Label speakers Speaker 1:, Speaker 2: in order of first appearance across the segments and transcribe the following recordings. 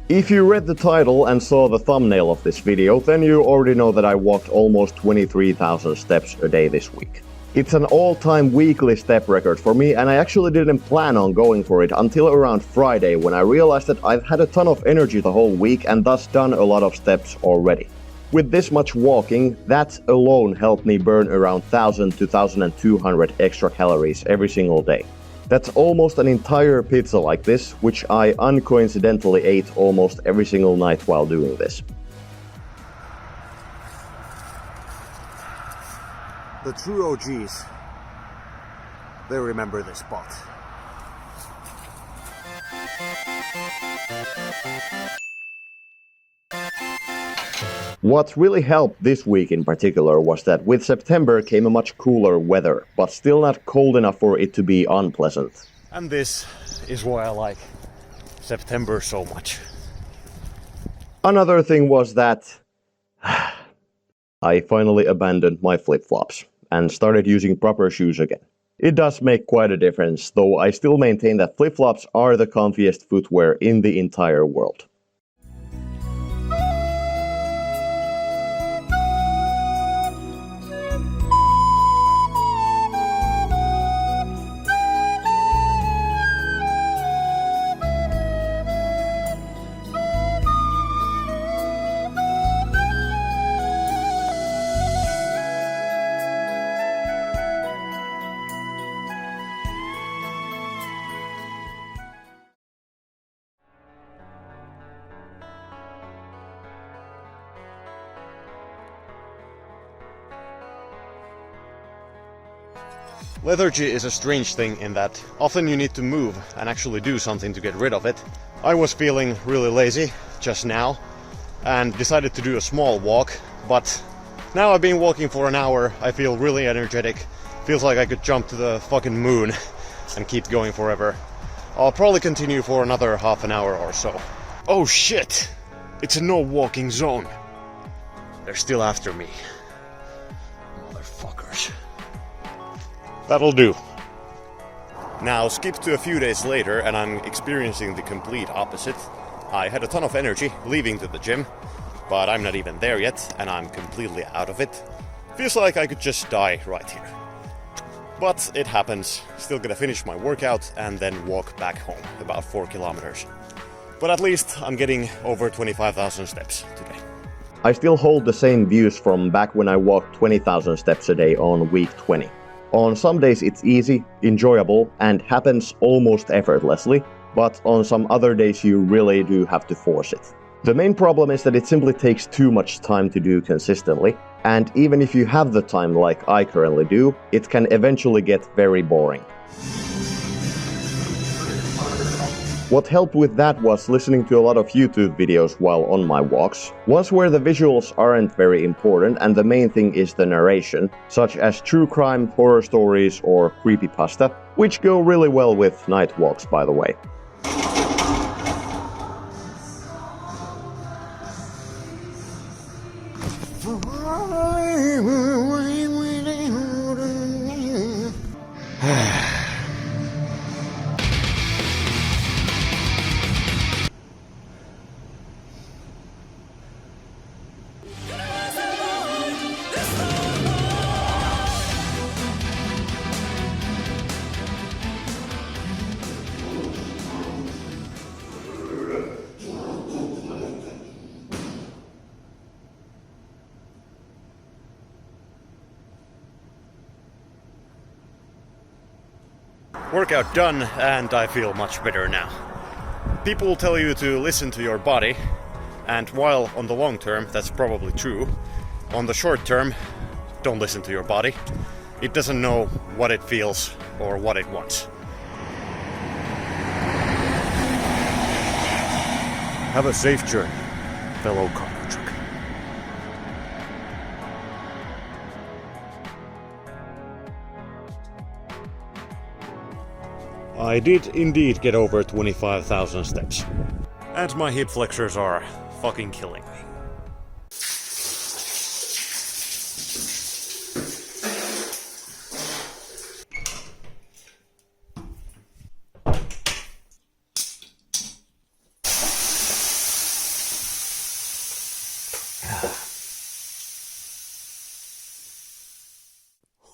Speaker 1: If you read the title and saw the thumbnail of this video, then you already know that I walked almost 23,000 steps a day this week. It's an all-time weekly step record for me, and I actually didn't plan on going for it until around Friday, when I realized that I've had a ton of energy the whole week and thus done a lot of steps already. With this much walking, that alone helped me burn around 1,000 to 1,200 extra calories every single day. That's almost an entire pizza like this, which I uncoincidentally ate almost every single night while doing this.
Speaker 2: The true OGs, they remember this spot.
Speaker 1: What really helped this week in particular was that with September came a much cooler weather, but still not cold enough for it to be unpleasant.
Speaker 2: And this is why I like September so much.
Speaker 1: Another thing was that I finally abandoned my flip-flops and started using proper shoes again. It does make quite a difference, though I still maintain that flip-flops are the comfiest footwear in the entire world.
Speaker 2: Lethargy is a strange thing in that often you need to move and actually do something to get rid of it. I was feeling really lazy just now and decided to do a small walk, but now I've been walking for an hour, I feel really energetic, feels like I could jump to the fucking moon and keep going forever. I'll probably continue for another half an hour or so. Oh shit! It's a no walking zone. They're still after me. Motherfuckers. That'll do. Now skip to a few days later and I'm experiencing the complete opposite. I had a ton of energy leaving to the gym, but I'm not even there yet and I'm completely out of it. Feels like I could just die right here. But it happens. Still gonna finish my workout and then walk back home, about 4 kilometers. But at least I'm getting over 25,000 steps today.
Speaker 1: I still hold the same views from back when I walked 20,000 steps a day on week 20. On some days it's easy, enjoyable, and happens almost effortlessly, but on some other days you really do have to force it. The main problem is that it simply takes too much time to do consistently, and even if you have the time like I currently do, it can eventually get very boring. What helped with that was listening to a lot of YouTube videos while on my walks, ones where the visuals aren't very important and the main thing is the narration, such as true crime, horror stories or creepypasta, which go really well with night walks, by the way.
Speaker 2: Workout done and I feel much better now. People tell you to listen to your body, and while on the long term that's probably true, on the short term, don't listen to your body. It doesn't know what it feels or what it wants. Have a safe journey, fellow cargo truck. I did indeed get over 25,000 steps. And my hip flexors are fucking killing me.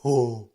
Speaker 1: A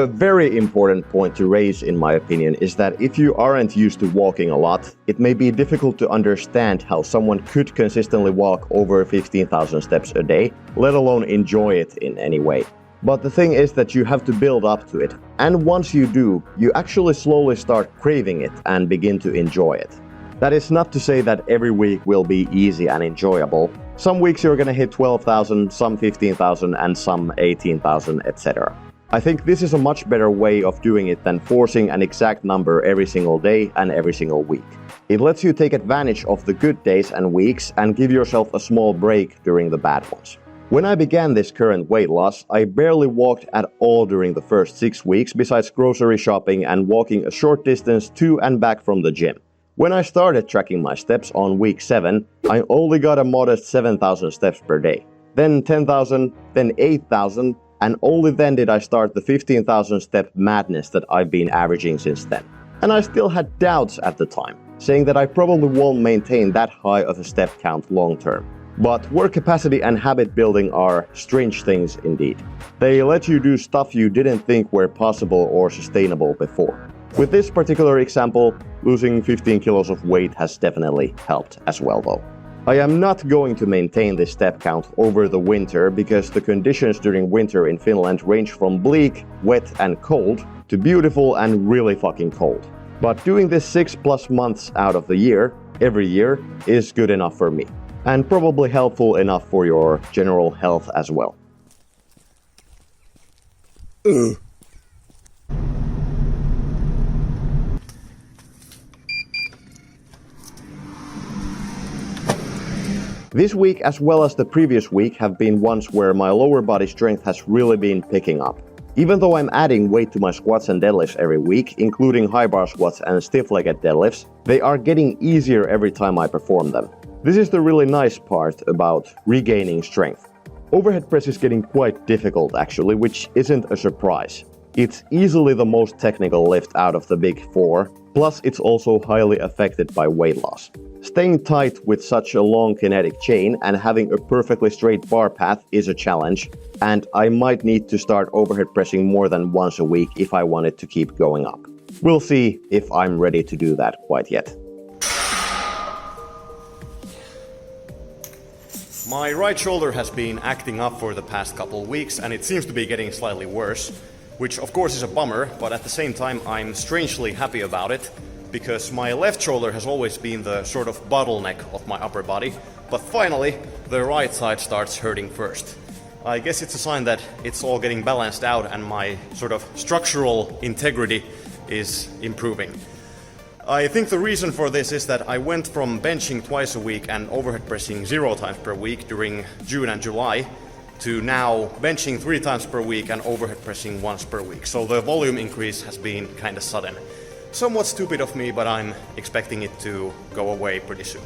Speaker 1: very important point to raise, in my opinion, is that if you aren't used to walking a lot, it may be difficult to understand how someone could consistently walk over 15,000 steps a day, let alone enjoy it in any way. But the thing is that you have to build up to it, and once you do, you actually slowly start craving it and begin to enjoy it. That is not to say that every week will be easy and enjoyable. Some weeks you're gonna hit 12,000, some 15,000, and some 18,000, etc. I think this is a much better way of doing it than forcing an exact number every single day and every single week. It lets you take advantage of the good days and weeks and give yourself a small break during the bad ones. When I began this current weight loss, I barely walked at all during the first 6 weeks besides grocery shopping and walking a short distance to and back from the gym. When I started tracking my steps on week 7, I only got a modest 7,000 steps per day. Then 10,000, then 8,000, and only then did I start the 15,000 step madness that I've been averaging since then. And I still had doubts at the time, saying that I probably won't maintain that high of a step count long term. But work capacity and habit building are strange things indeed. They let you do stuff you didn't think were possible or sustainable before. With this particular example, losing 15 kilos of weight has definitely helped as well though. I am not going to maintain this step count over the winter because the conditions during winter in Finland range from bleak, wet and cold to beautiful and really fucking cold. But doing this 6+ months out of the year, every year, is good enough for me. And probably helpful enough for your general health as well. This week, as well as the previous week, have been ones where my lower body strength has really been picking up. Even though I'm adding weight to my squats and deadlifts every week, including high bar squats and stiff-legged deadlifts, they are getting easier every time I perform them. This is the really nice part about regaining strength. Overhead press is getting quite difficult actually, which isn't a surprise. It's easily the most technical lift out of the big 4, plus it's also highly affected by weight loss. Staying tight with such a long kinetic chain and having a perfectly straight bar path is a challenge, and I might need to start overhead pressing more than once a week if I want it to keep going up. We'll see if I'm ready to do that quite yet.
Speaker 2: My right shoulder has been acting up for the past couple of weeks and it seems to be getting slightly worse, which of course is a bummer, but at the same time I'm strangely happy about it, because my left shoulder has always been the sort of bottleneck of my upper body, but finally the right side starts hurting first. I guess it's a sign that it's all getting balanced out and my sort of structural integrity is improving. I think the reason for this is that I went from benching twice a week and overhead pressing 0 times per week during June and July to now benching 3 times per week and overhead pressing once per week. So the volume increase has been kinda sudden. Somewhat stupid of me, but I'm expecting it to go away pretty soon.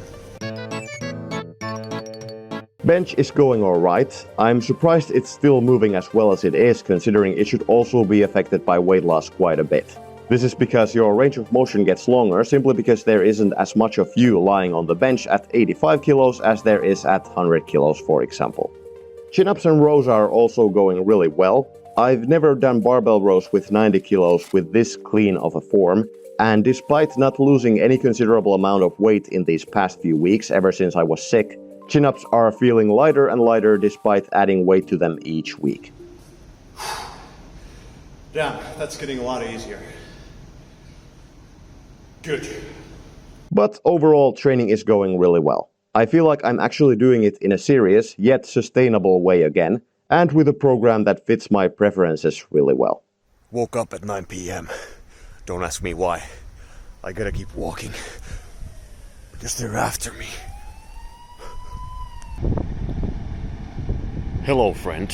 Speaker 1: Bench is going alright. I'm surprised it's still moving as well as it is, considering it should also be affected by weight loss quite a bit. This is because your range of motion gets longer simply because there isn't as much of you lying on the bench at 85 kilos as there is at 100 kilos, for example. Chin-ups and rows are also going really well. I've never done barbell rows with 90 kilos with this clean of a form, and despite not losing any considerable amount of weight in these past few weeks ever since I was sick, chin-ups are feeling lighter and lighter despite adding weight to them each week.
Speaker 2: Damn, that's getting a lot easier. Good.
Speaker 1: But overall, training is going really well. I feel like I'm actually doing it in a serious, yet sustainable way again, and with a program that fits my preferences really well.
Speaker 2: Woke up at 9 p.m. Don't ask me why. I gotta keep walking. Because they're after me. Hello, friend.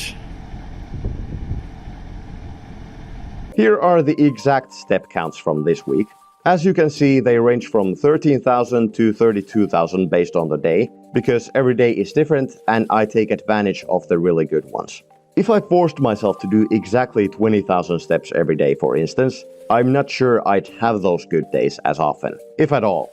Speaker 1: Here are the exact step counts from this week. As you can see, they range from 13,000 to 32,000 based on the day, because every day is different and I take advantage of the really good ones. If I forced myself to do exactly 20,000 steps every day, for instance, I'm not sure I'd have those good days as often, if at all.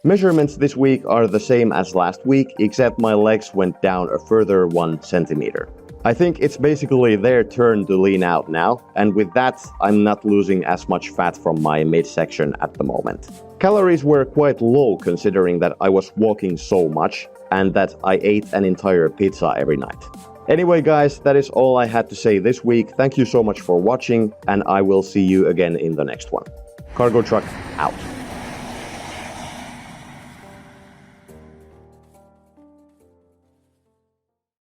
Speaker 1: Measurements this week are the same as last week, except my legs went down a further 1 centimeter. I think it's basically their turn to lean out now, and with that, I'm not losing as much fat from my midsection at the moment. Calories were quite low considering that I was walking so much, and that I ate an entire pizza every night. Anyway guys, that is all I had to say this week. Thank you so much for watching, and I will see you again in the next one. Cargo Truck out.